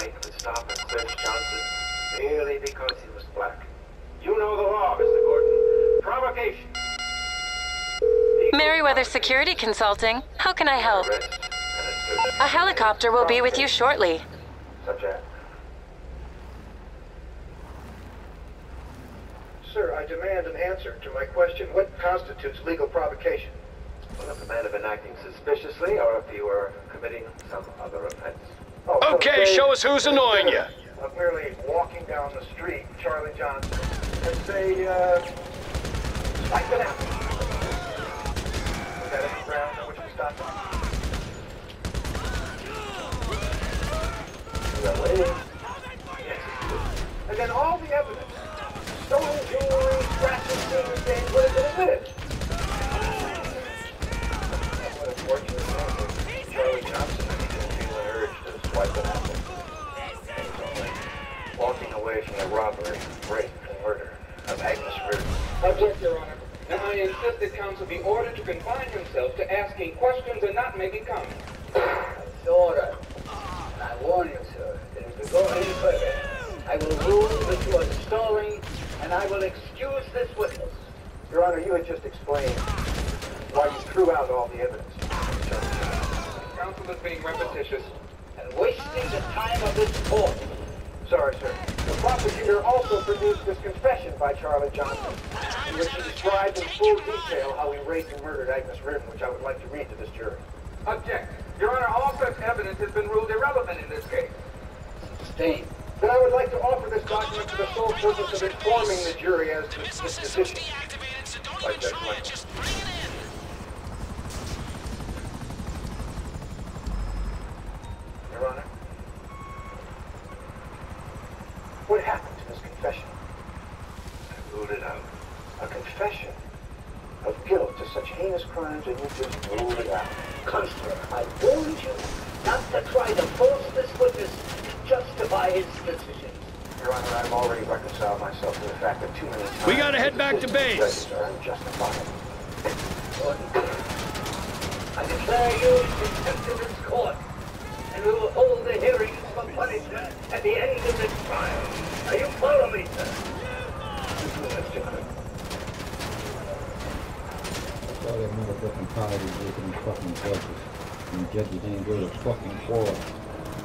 anybody could stop and search Johnson merely because he was black. You know the law, Mr. Gordon. Provocation. Merriweather Security Consulting. How can I help? A helicopter will be with you shortly. Subject. Sir, I demand an answer to my question. What constitutes legal provocation? Well, if a man of been acting suspiciously, or if you were committing some other offense. Oh, Okay, show us who's annoying you. Of merely walking down the street, Charlie Johnson, and say, spike an apple. Is that any ground on which to stop him? Is that what it is? Yes. And then all the evidence, stolen jewelry, scratches, stains, what is it admitted? What a fortunate man for Charlie Johnson that he didn't feel an urge to swipe an apple. Walking away from a robbery, rape, and murder of Agnes Reardon. Object, Your Honor. Now I insist that counsel be ordered to confine himself to asking questions and not making comments. It's order. I warn you, sir, that if you go any further, I will rule that you are stalling, and I will excuse this witness. Your Honor, you had just explained why you threw out all the evidence. Counsel is being repetitious. And wasting the time of this court. Sorry, sir. The prosecutor also produced this confession by Charlie Johnson, in which he described in full detail how he raped and murdered Agnes Reardon, which I would like to read to this jury. Object. Your Honor, all such evidence has been ruled irrelevant in this case. Sustained. Then I would like to offer this document for the sole purpose of informing the jury as to this decision. Like that, Your Honor, what happened to this confession? I ruled it out. A confession of guilt to such heinous crimes, and you just ruled it out. Counselor, I warned you not to try to force this witness to justify his decision. Your Honor, I've already reconciled myself to the fact that too many times... We gotta head back to base. ...are unjustified. Gordon, I declare you contempt of this court, and we will hold the hearings for punishment at the end of this trial. Are you follow me, sir? All that motherfucking power is making them fucking judges. And judges ain't go to fucking court.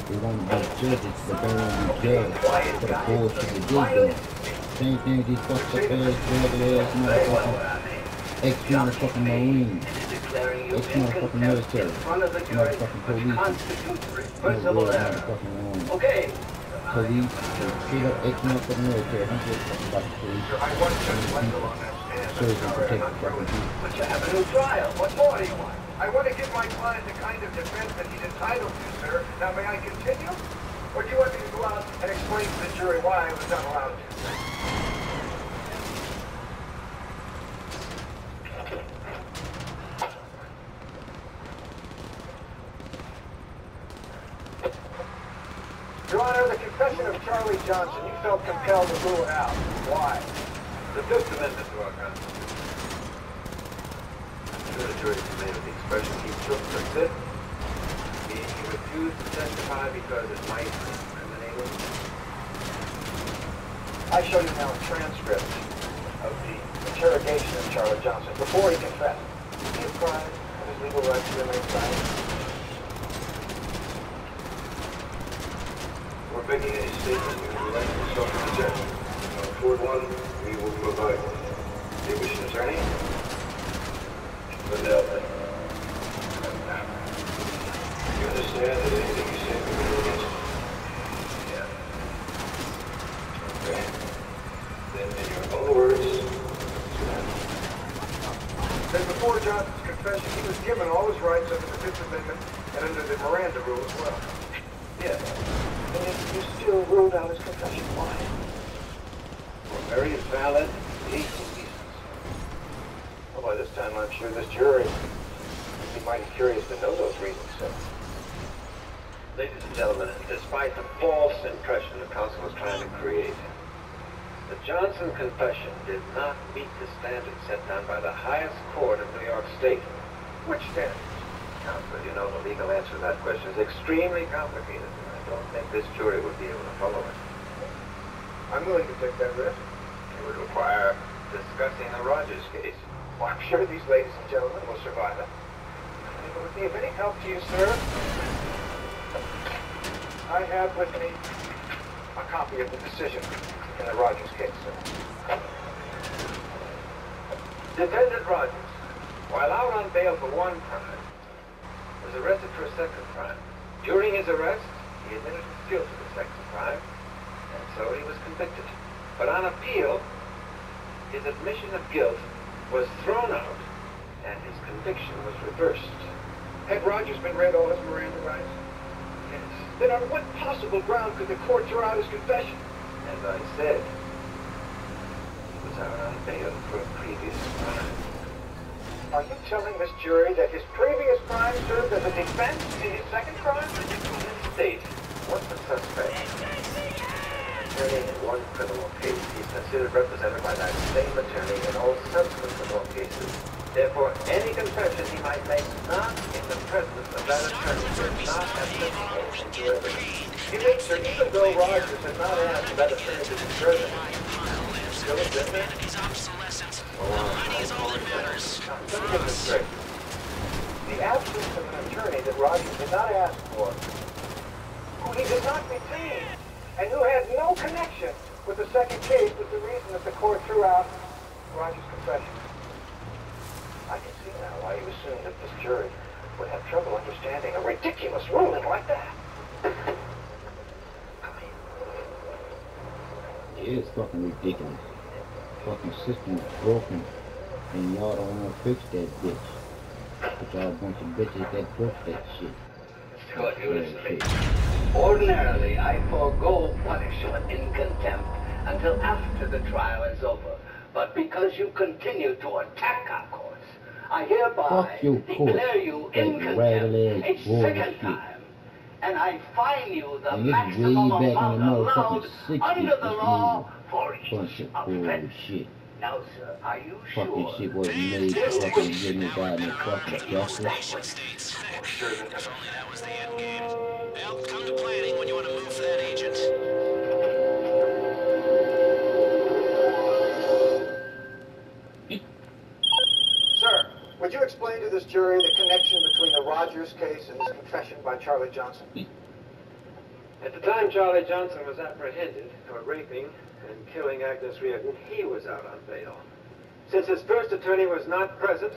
They want to be judges, but they want to be judged for the bullshit they do them. Same thing with these fucked up ass, ass motherfucking ex-motherfucking Marines. Ex-motherfucking military. Motherfucking police. Motherfucking Okay. police. Straight up ex-motherfucking military. I'm just talking about the police. Serving to protect the fucking people. But you have a new trial. What more do you want? I want to give my client the kind of defense that he's entitled to, sir. Now, may I continue? Or do you want me to go out and explain to the jury why I was not allowed to? Your Honor, the confession of Charlie Johnson, you felt compelled to rule it out. Why? The Fifth Amendment to our Constitution. I'm sure the jury is familiar with the expression he took the Fifth, meaning he refused to testify because it might incriminate him. I show you now a transcript of the interrogation of Charlie Johnson before he confessed. He apprised of his legal rights to remain silent. Or making any statement in relation to self-protection. Toward one, we will provide. The wish attorney? Without that. You understand that anything you say will be against you? Yeah. Okay. Then in your own words, Then before Johnson's confession, he was given all his rights under the Fifth Amendment and under the Miranda rule as well. yes. And yet you still ruled out his confession. Why? For very valid legal reasons. Well, by this time, I'm sure this jury would be mighty curious to know those reasons, sir. Ladies and gentlemen, despite the false impression the counsel was trying to create, the Johnson confession did not meet the standards set down by the highest court of New York State. Which standards? Counsel, you know the legal answer to that question is extremely complicated. don't think this jury would be able to follow it. I'm willing to take that risk. It would require discussing the Rogers case. Well, I'm sure these ladies and gentlemen will survive it. If it would be of any help to you, sir, I have with me a copy of the decision in the Rogers case, sir. Defendant Rogers, while out on bail for one crime, was arrested for a second crime. During his arrest, he admitted his guilt to the second crime, and so he was convicted. But on appeal, his admission of guilt was thrown out, and his conviction was reversed. Had Rogers been read all his Miranda rights? Yes. Then on what possible ground could the court throw out his confession? As I said, he was out on bail for a previous crime. Are you telling this jury that his previous crime served as a defense in his second crime? In state, once a suspect, attorney in one criminal case, he's considered represented by that same attorney in all subsequent criminal cases. Therefore, any confession he might make not in the presence of that attorney does not admissible into evidence. You mean, sir, even though Rogers had not asked that attorney to be present, he still has been there? Let me get this straight. The absence of an attorney that Rogers did not ask for, who he did not retain, and who had no connection with the second case was the reason that the court threw out Rogers' confession. I can see now why you assumed that this jury would have trouble understanding a ridiculous ruling like that. Yeah, it's fucking ridiculous. Fucking system is broken, and y'all don't want to fix that bitch. But y'all a bunch of bitches that broke that shit. Scott, you listen to me. Ordinarily, I forego punishment in contempt until after the trial is over. But because you continue to attack our courts, I hereby declare you in contempt a second time. And I fine you the maximum amount allowed under the law for each offense. Shit. Now, sir, are you Fucking sure? shit wasn't made to fucking give nobody no fucking justice. If only that was the end game. Well, come to planning when you want to move for that agent. Sir, would you explain to this jury the connection between the Rogers case and this confession by Charlie Johnson? At the time Charlie Johnson was apprehended for raping and killing Agnes Reardon, he was out on bail. Since his first attorney was not present,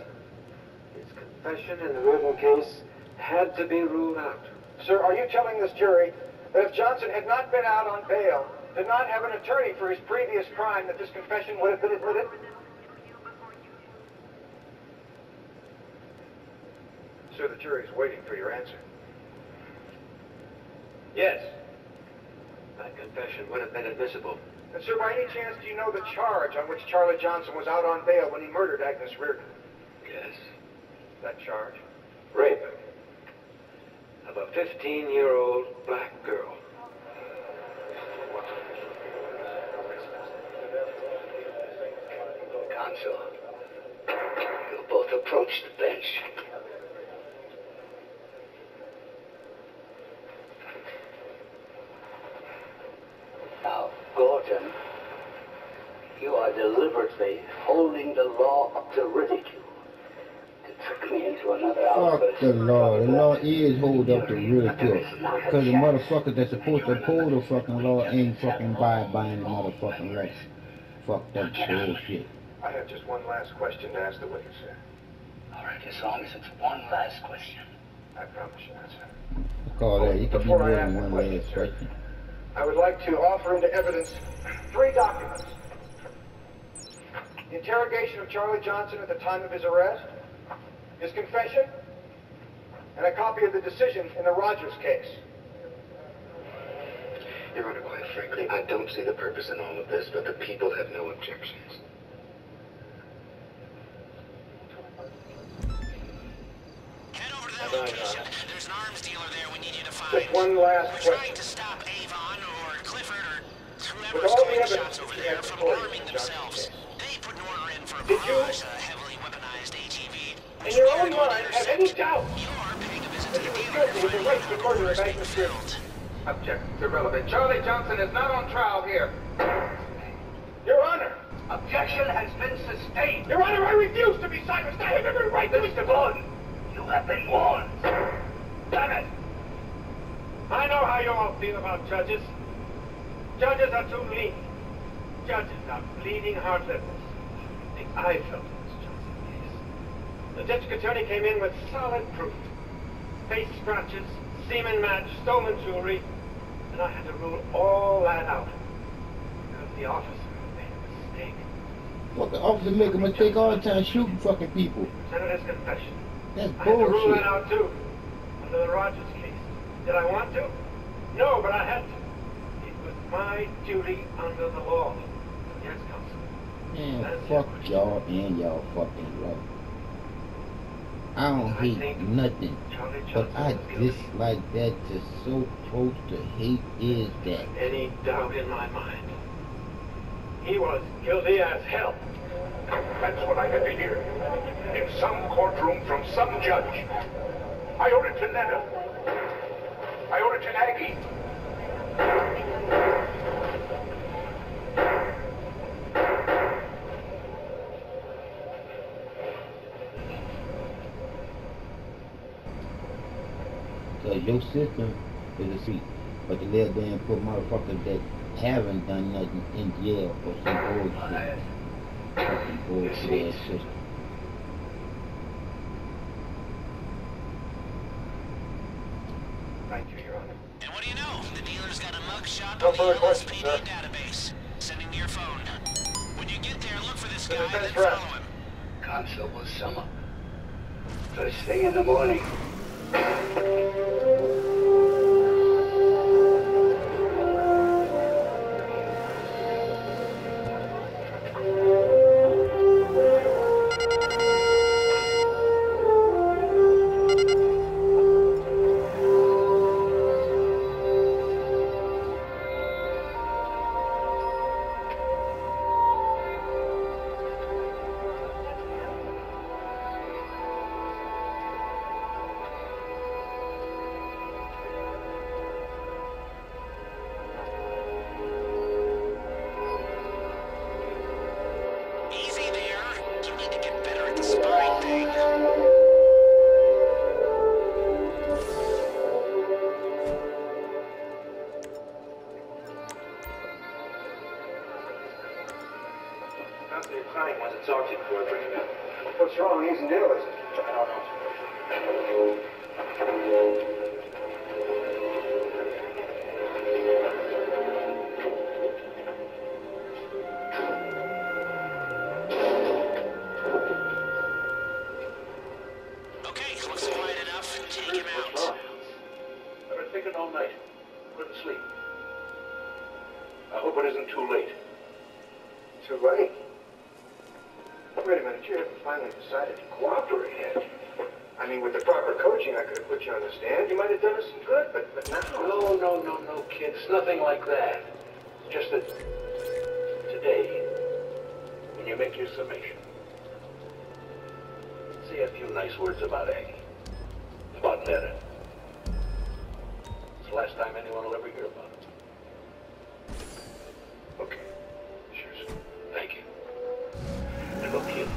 his confession in the Reardon case had to be ruled out. Sir, are you telling this jury that if Johnson had not been out on bail, did not have an attorney for his previous crime, that this confession would have been admitted? Sir, the jury's waiting for your answer. Yes, that confession would have been admissible. And sir, by any chance do you know the charge on which Charlie Johnson was out on bail when he murdered Agnes Reardon? Yes. That charge? Rape of a 15-year-old black girl. Counsel, you both approach the bench. Now, Gordon, you are deliberately holding the law up to ridicule to trick me into another outburst. Fuck the law. The law is hold up to ridicule. Because the motherfuckers that's supposed to uphold the fucking law ain't fucking abiding the motherfucking law. Fuck that bullshit. I have just one last question to ask the witness, sir. All right, as long as it's one last question. I promise you that, sir. Call that. You can be Before more I ask than the one question, last sir, question. I would like to offer into evidence 3 documents. The interrogation of Charlie Johnson at the time of his arrest, his confession, and a copy of the decision in the Rogers case. Your Honor, quite frankly, I don't see the purpose in all of this, but the people have no objections. Head over to that location. There's an arms dealer there we need you to find. Just one last We're trying question. to stop Avon or Clifford or With whoever's all the calling the evidence shots over you there have from before you, arming Dr. themselves. Case. They put an order in for a Did you, barrage, a heavily weaponized ATV. in your own mind, have any doubt You're paying a visit that to he the was dealer guilty of the rape and murder of Agnes Reardon? Objection. It's irrelevant. Charlie Johnson is not on trial here. Your Honor! Objection has been sustained. Your Honor, I refuse to be silenced. I have every right to... Mr. Gordon, you have been warned. Damn it! I know how you all feel about judges. Judges are too lenient. Judges are bleeding heartless. I think I felt in this Johnson case. The district attorney came in with solid proof. Face scratches, semen match, stolen jewelry, and I had to rule all that out. Because the officer made a mistake. What, the officer make a mistake all the time shooting fucking people? Presented his confession. That's I had to rule bullshit. that out too. Under the Rogers case. Did I want to? No, but I had to. It was my duty under the law. Yes, Counsel. Man, fuck y'all and y'all fucking right. I don't hate nothing, but I dislike that just so close to hate is that. Any doubt in my mind? He was guilty as hell. That's what I had to hear. In some courtroom from some judge. I owed it to Netta. I owed it to Aggie. Cause your system is a seat, but the little damn put motherfuckers that haven't done nothing in jail for some bullshit. Fucking bullshit ass system. Thank you, Your Honor. And what do you know? The dealer's got a mugshot No on the further questions, LSPD sir. database. Sending to your phone. When you get there, look for this guy, Defense then rep. follow him. Constable Summer. First thing in the morning. Easy there. You need to get better at the spine thing. How's your client wants to talk to you before I bring him in? What's wrong? He's in jail, is it? Okay, looks quiet enough. Take him out. I've been thinking all night. Couldn't sleep. I hope it isn't too late. Too late. Wait a minute, you haven't finally decided to cooperate yet. I mean, with the proper coaching, I could have put you on the stand. You might have done us some good, but now... No, kids. Nothing like that. Just that today, when you make your summation, say a few nice words about Aggie, about Netta. It's the last time anyone will ever hear about it. Okay. Sure, sir. Thank you. And look, kid,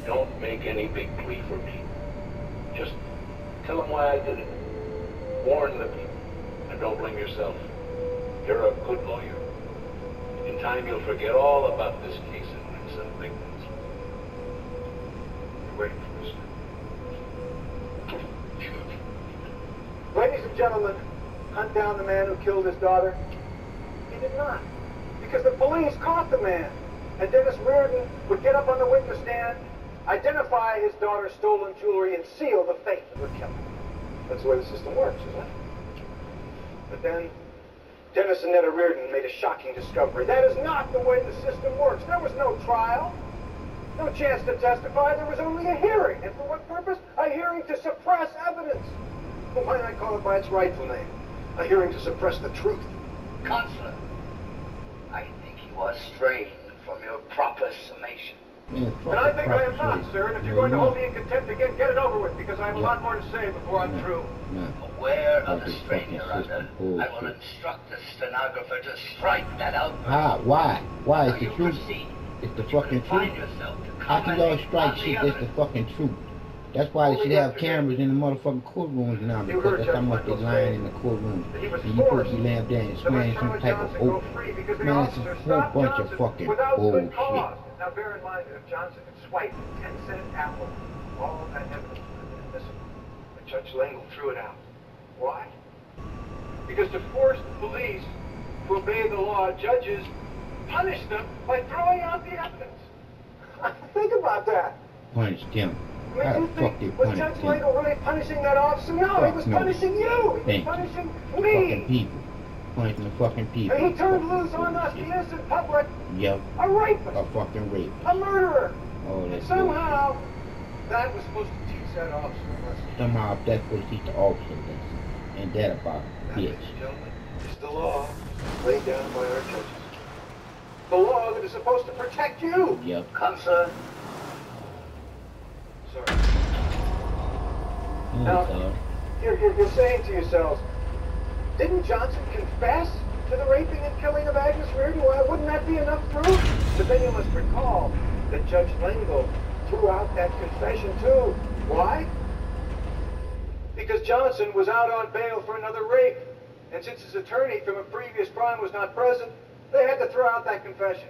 don't make any big plea for me. Just tell them why I did it. Warn the people. And don't blame yourself. You're a good lawyer. In time, you'll forget all about this case and win some big ones. You're waiting for us. Ladies and gentlemen, hunt down the man who killed his daughter. He did not. Because the police caught the man. And Dennis Reardon would get up on the witness stand, identify his daughter's stolen jewelry, and seal the fate of the killer. That's the way the system works, isn't it? But then, Dennis and Netta Reardon made a shocking discovery. That is not the way the system works. There was no trial, no chance to testify. There was only a hearing. And for what purpose? A hearing to suppress evidence. Well, why not call it by its rightful name? A hearing to suppress the truth. Counselor, I think you are straying from your proper summation. Man, And I think I am not, sir. And if you're going to hold me in contempt again, get it over with, because I have a lot more to say before I'm through. Aware of the strain you're under, I will instruct the stenographer to strike that outburst. Ah, why? Why? It's the truth. It's the fucking truth. How can y'all strike shit that's the fucking truth? That's why they should have cameras in the motherfucking courtrooms now, because that's how much they lying in the courtrooms. And you supposed to be laying there and swearing some type of oath. Man, it's a whole bunch of fucking bullshit. Now bear in mind that if Johnson had swiped a 10-cent apple, all of that evidence would have been admissible. But Judge Lingle threw it out. Why? Because to force the police to obey the law, judges punish them by throwing out the evidence. Think about that. Punished him. How the fuck they Was Judge Lingle really punishing that officer? No, he was punishing you. He was punishing me. Fucking people. Punishing the fucking people. And he turned loose on us, the innocent public. Yep. A rapist. A fucking rapist. A murderer. Oh, that's somehow, that was supposed to teach that officer a lesson. Somehow, that's supposed to teach the officer a lesson. And that about a bitch. Ladies and gentlemen, is the law laid down by our judges. The law that is supposed to protect you. Yep. Counselor. Sorry. Now, you're saying to yourselves, didn't Johnson confess to the raping and killing of Agnes Reardon? Why wouldn't that be enough proof? But then you must recall that Judge Lingle threw out that confession too. Why? Because Johnson was out on bail for another rape. And since his attorney from a previous crime was not present, they had to throw out that confession.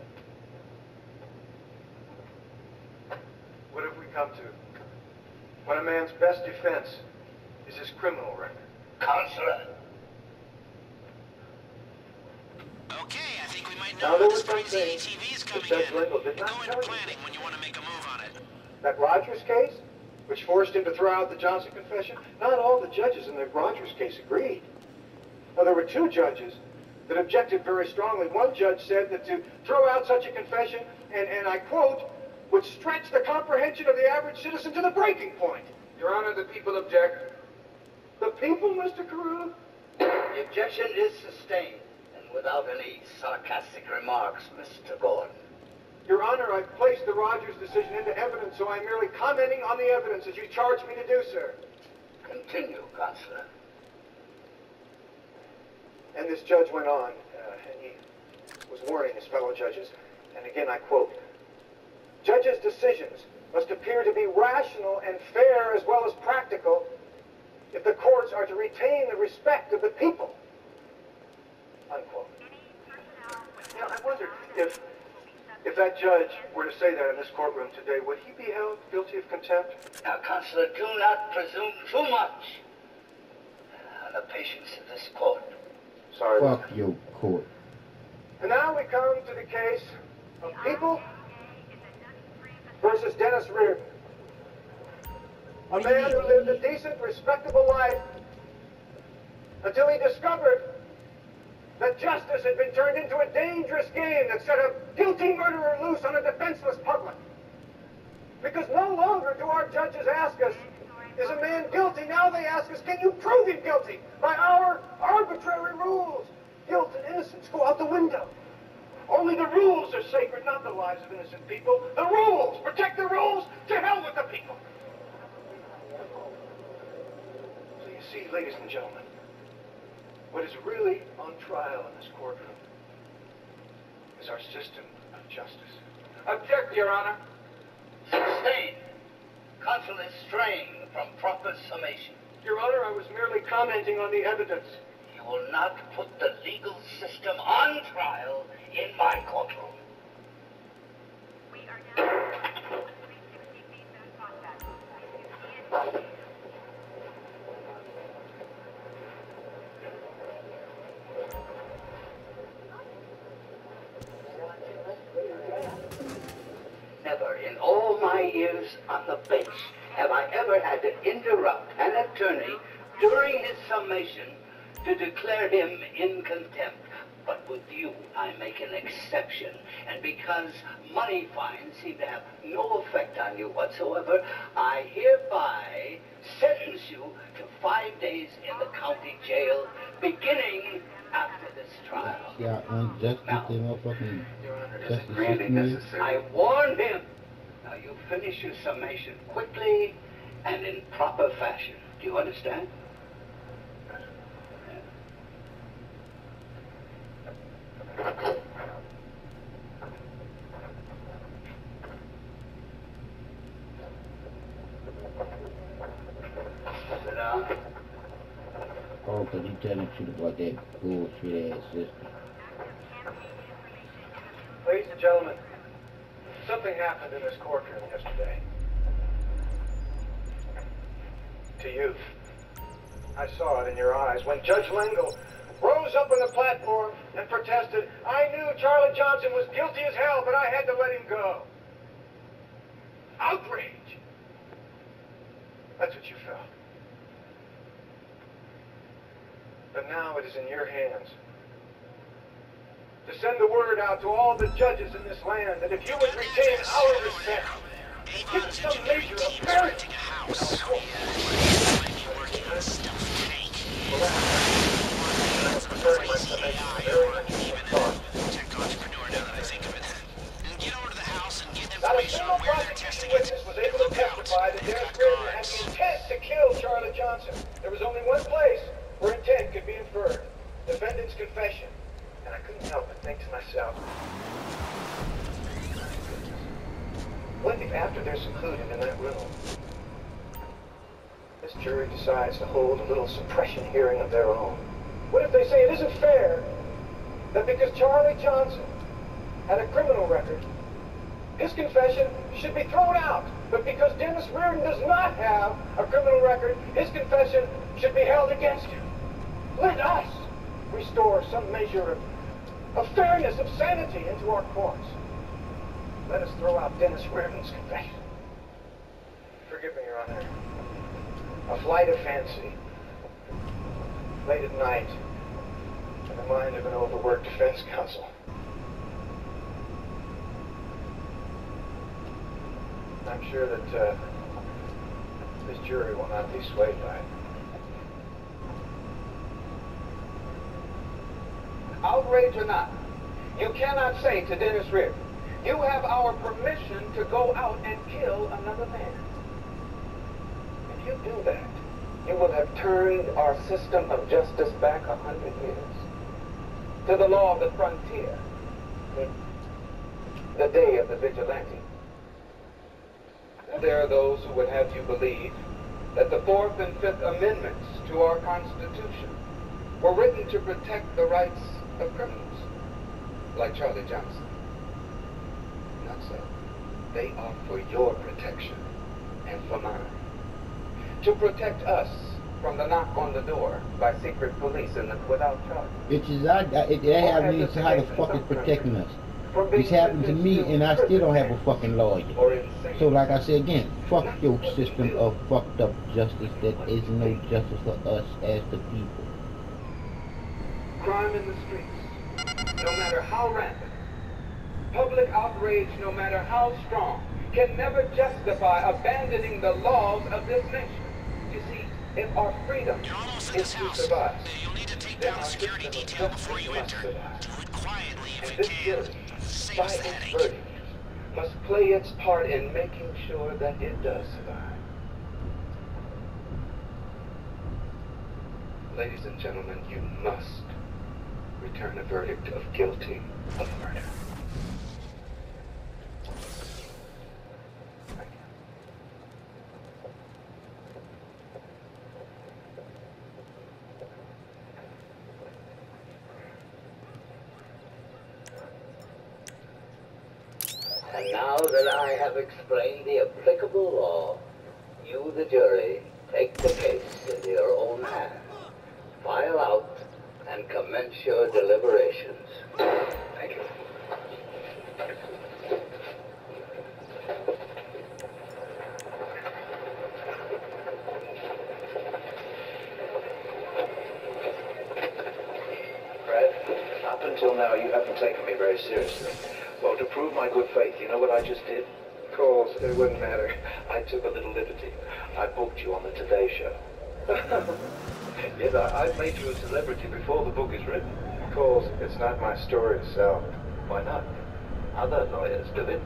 What have we come to? When a man's best defense is his criminal record. Counselor. Okay, I think we might Now, know there when was the spring something TV's that coming Judge in. Lingle did not Go into tell you. planning when you want to make a move on it. That Rogers case, which forced him to throw out the Johnson confession, not all the judges in the Rogers case agreed. Now, there were two judges that objected very strongly. One judge said that to throw out such a confession, and I quote, would stretch the comprehension of the average citizen to the breaking point. Your Honor, the people object. The people, Mr. Carew? The objection is sustained, and without any sarcastic remarks, Mr. Gordon. Your Honor, I've placed the Rogers decision into evidence, so I'm merely commenting on the evidence as you charged me to do, sir. Continue, Counselor. And this judge went on, and he was warning his fellow judges, and again I quote, "Judges' decisions must appear to be rational and fair as well as practical if the courts are to retain the respect of the people." Unquote. You know, I wonder if that judge were to say that in this courtroom today, would he be held guilty of contempt? Now, Counselor, do not presume too much on the patience of this court. Sorry. Fuck your court. And now we come to the case of People versus Dennis Reardon. A man who lived a decent, respectable life until he discovered that justice had been turned into a dangerous game that set a guilty murderer loose on a defenseless public. Because no longer do our judges ask us, is a man guilty? Now they ask us, can you prove him guilty? By our arbitrary rules. Guilt and innocence go out the window. Only the rules are sacred, not the lives of innocent people. The rules! Protect the rules! To hell with the people! So you see, ladies and gentlemen, what is really on trial in this courtroom is our system of justice. Object, Your Honor. Sustained. Counsel is straying from proper summation. Your Honor, I was merely commenting on the evidence. You will not put the legal system on trial in my courtroom. We are now 360 feet in contact. Never in all my years on the bench have I ever had to interrupt an attorney during his summation to declare him in contempt. But with you, I make an exception. And because money fines seem to have no effect on you whatsoever, I hereby sentence you to 5 days in the county jail, beginning after this trial. Yeah, unjustice, Now, they motherfucking Your Honor, justice really system is. necessary. I warned him finish your summation quickly and in proper fashion. Do you understand? Sit down. Oh, because you telling shit about that bullshit ass system. Ladies and gentlemen, something happened in this courtroom yesterday. To you. I saw it in your eyes when Judge Lengel rose up on the platform and protested, "I knew Charlie Johnson was guilty as hell, but I had to let him go." Outrage! That's what you felt. But now it is in your hands to send the word out to all the judges in this land that if you would retain our respect, give some measure of fairness. Very much to make a very interesting thought. Not a single prosecution witness was able to testify that Dennis Reardon had the intent to kill Charlie Johnson. There was only one place where intent could be inferred: defendant's confession. And I couldn't help but think to myself, what if after they're secluded in that room, this jury decides to hold a little suppression hearing of their own? What if they say it isn't fair that because Charlie Johnson had a criminal record, his confession should be thrown out, but because Dennis Reardon does not have a criminal record, his confession should be held against him? Let us restore some measure of fairness, of sanity into our courts. Let us throw out Dennis Reardon's confession. Forgive me, Your Honor. A flight of fancy, late at night, in the mind of an overworked defense counsel. I'm sure that this jury will not be swayed by it. Outrage or not, you cannot say to Dennis Reardon, "You have our permission to go out and kill another man." If you do that, you will have turned our system of justice back 100 years to the law of the frontier, the day of the vigilante. There are those who would have you believe that the 4th and 5th Amendments to our Constitution were written to protect the rights of criminals, like Charlie Johnson. Not so. They are for your protection and for mine. To protect us from the knock on the door by secret police without charge. They haven't even how to fucking protecting us. This happened to me and I still don't have a fucking lawyer. So like I said again, fuck your system of fucked up justice that is no justice for us as the people. Crime in the streets, no matter how rampant, public outrage, no matter how strong, can never justify abandoning the laws of this nation. You see, if our freedom is to survive, then our security detail before you enter. Do it quietly if you can. By its verdict, must play its part in making sure that it does survive. Ladies and gentlemen, you must return a verdict of guilty of murder. Thank you. And now that I have explained the applicable law, you, the jury, take the case into your own hands. File out and commence your deliberations. Thank you. Brad, up until now you haven't taken me very seriously. Well, to prove my good faith, you know what I just did? Coles, it wouldn't matter. I took a little liberty. I booked you on the Today Show. Yes, I've made you a celebrity before the book is written. Coles, it's not my story to sell. Why not? Other lawyers do it.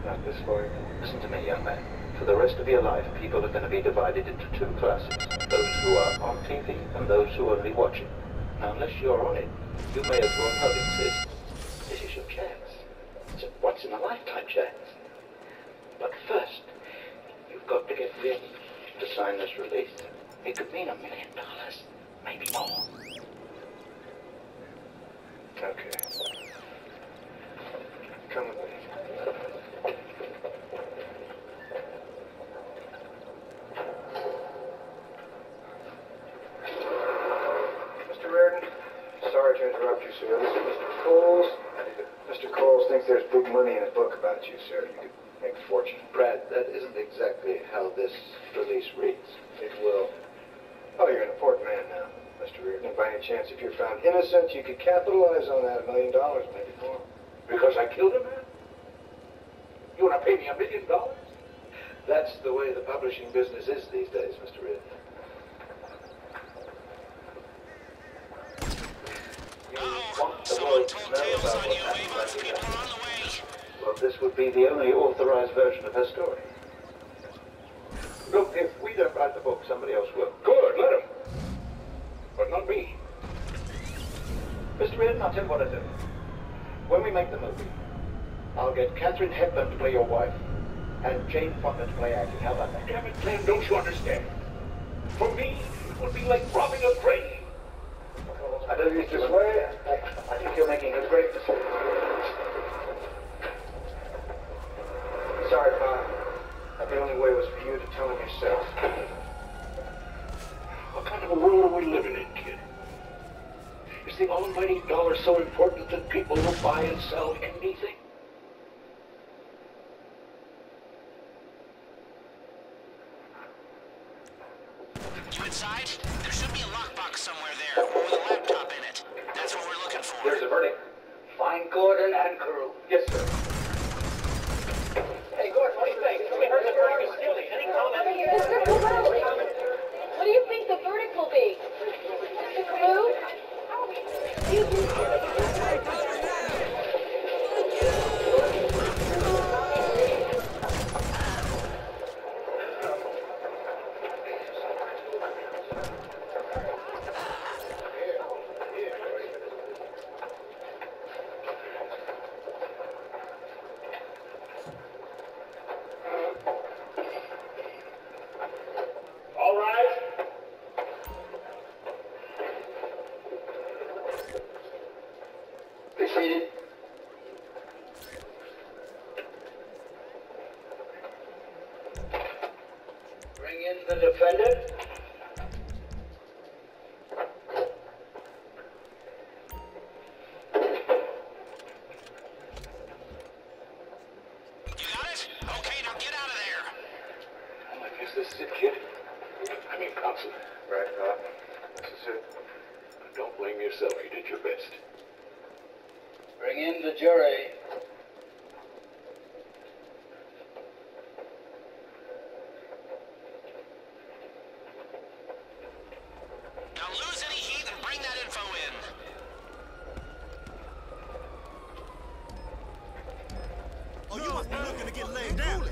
Not this lawyer. Listen to me, young man. For the rest of your life, people are going to be divided into two classes. Those who are on TV and those who are only watching. Now, unless you're on it, you may as well not exist. This is your chance. It's a once-in-a-lifetime chance. But first, you've got to get ready to sign this release. It could mean $1 million, maybe more. Okay. Come with me. Mr. Reardon, sorry to interrupt you, sir. This is Mr. Coles. Mr. Coles thinks there's big money in his book about you, sir. You could make a fortune. Brad, that isn't exactly how this release reads. It will. Oh, you're an important man now, Mr. Reardon. And by any chance, if you're found innocent, you could capitalize on that $1 million, maybe more. Because I killed a man? You want to pay me $1 million? That's the way the publishing business is these days, Mr. Reardon. Someone told tales on you. Avon's people are on the way. Well, this would be the only authorized version of her story. Look, if we don't write the book, somebody else will. Good, let him. But not me. Mr. Reardon, I'll tell you what I do. When we make the movie, I'll get Katharine Hepburn to play your wife, and Jane Fonda to play Aggie. How about that? Damn it, Glenn, don't you understand? For me, it would be like robbing a grave. I don't use this way. I think you're making a great decision. Sorry, Pa. The only way was for you to tell him yourself. What kind of a world are we living in, kid? Is the almighty dollar so important that people will buy and sell anything? You inside? There should be a lockbox somewhere there, with a laptop in it. That's what we're looking for. There's a verdict. Find Gordon and crew. Yes, sir. Hey, Gordon, what do you think? We heard the verdict is guilty. Any comment? Mr. Carew, what do you think the verdict will be? Mr. Carew? All right. Be seated. Bring in the defendant. You got it? Okay, now get out of there. Well, I guess this is it, kid. I mean, counsel. Right, Pa. This is it. Don't blame yourself. You did your best. Bring in the jury. Now lose any heat and bring that info in. Oh, you must be looking to get laid down.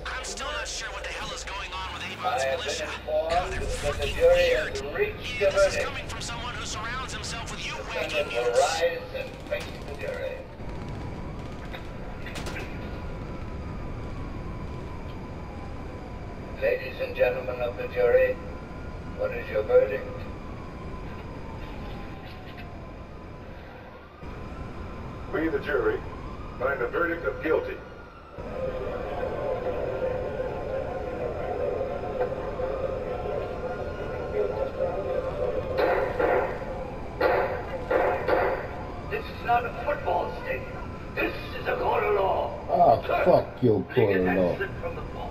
I'm still not sure what the hell is going on with I Avon's have been militia. informed God, they're that the fucking jury weird. has reached Yeah, the this is verdict. coming from someone who surrounds himself with you wacky Defendant will mutes. rise and face the jury. Ladies and gentlemen of the jury, what is your verdict? We, the jury, find a verdict of guilty. This is not a football stadium. This is a court of law. Oh, fuck your Take court an of law. exit from the floor.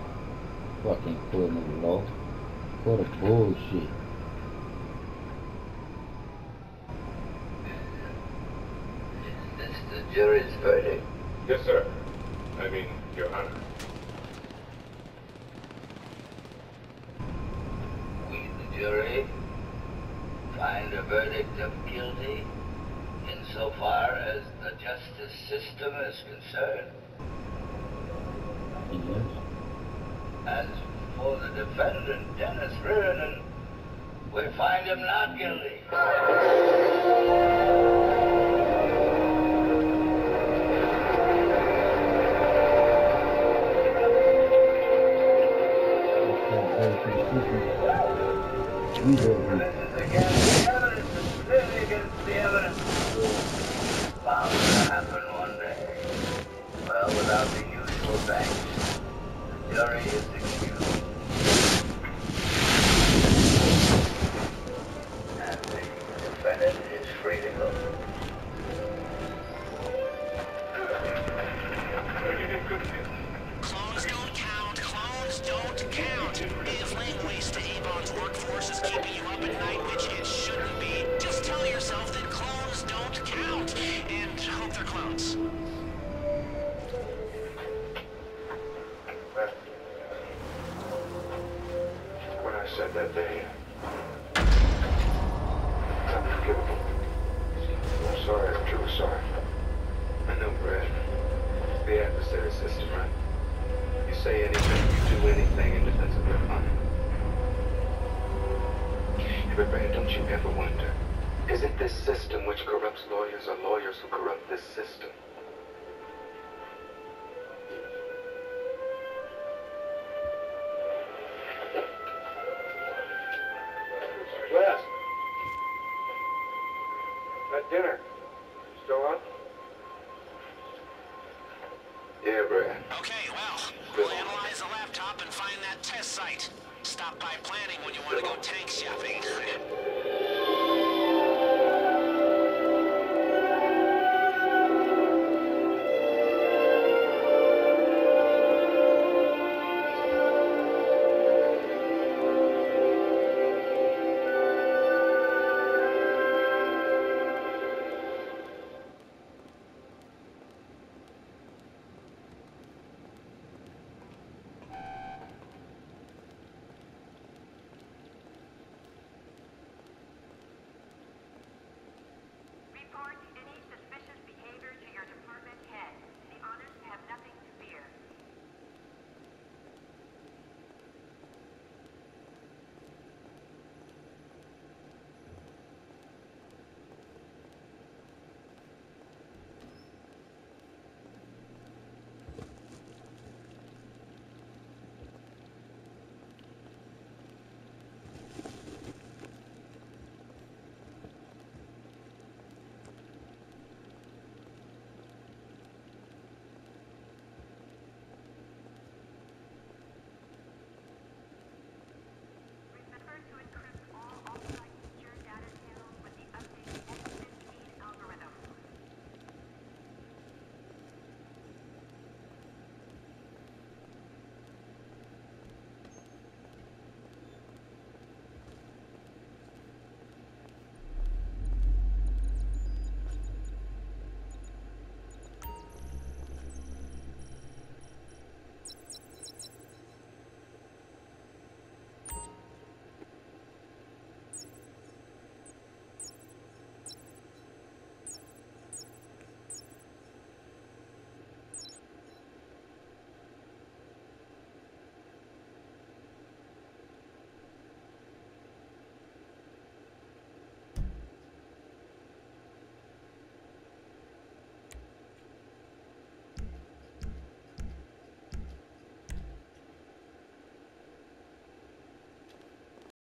Fucking court of law. Court of bullshit. This is the jury's verdict. Yes, sir. I mean, Your Honor. We, the jury, find a verdict of guilty insofar as the justice system is concerned. Yes. As for the defendant, Dennis Reardon, we find him not guilty. This is against the evidence. It's clearly against the evidence. Bound to happen one day. Well, without the usual thanks, the jury is excused. And the defendant is free to go. Clones don't count. Clones don't count. If laying waste to Avon's workforce is keeping you up at night, which it shouldn't be, just tell yourself that clones don't count. And hope they're clones. When I said that day, it's unforgivable. I'm sorry, I'm truly sorry. I know, Brad. It's the adversary system, right? You say anything, you do anything in defense of your client. Yeah, but Brad, don't you ever wonder, is it this system which corrupts lawyers or lawyers who corrupt this system? Wes. That dinner. Still on? Yeah, Brad. Okay, well, we'll analyze the laptop and find that test site. Stop by planning when you want to go tank shopping.